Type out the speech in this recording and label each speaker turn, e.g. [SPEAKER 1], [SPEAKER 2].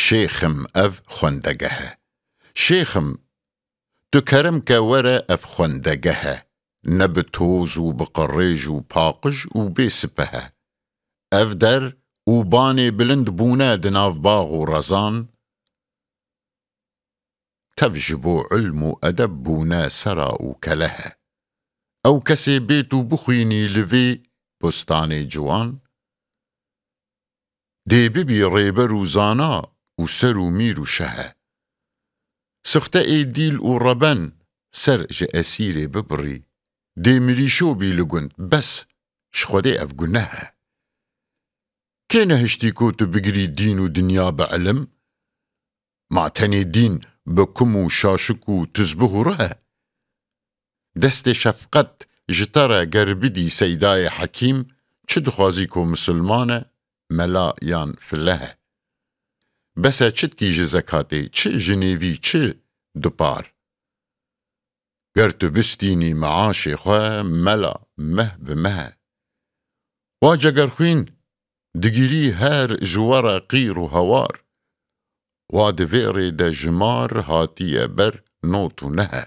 [SPEAKER 1] شێخم ئەڤ خوێندەگەهە. شێخم تو کەرم کە وەرە ئەڤ خوێندەگەهە، نە بە تۆز و بە قەڕێژ و پاقژ و بێ سپەهە. ئەڤ دەر و بانێ بلند بوونە دناو باغ و ڕەزان، تەڤ ji بۆ علم و ئەدەب بوونە سەرا و کەلەهە. ئەو کەسێ بێت و بخوێنی li vê بستانê ciwan، dê bibî rêber û zana û ser û mîr û şehe. Sixte ê dîl û reben ser ji esîrê bibirî، dê mirîşo bî li gund bes ji Xwedê ev guneh e. Kê nehiştî ku tu bigirî dîn û dinya bi ilim؟ Ma tenê dîn bi kum û şaşik û tuzbih û rihe. Destê şefqet ji te re ger bidî Seydayê Hekîm، çi dixwazî ku misilman e mela yan filehe. Bes e çitkî ji zekatê، çi ji nêvî çi dupar. Ger tu bistînî meaşê xwe mela meh bi mehe. Wa cegerxwîn digîrî her ji we re qîr û hewar، wa di vê rê de ji mar hatiye ber not û nehe.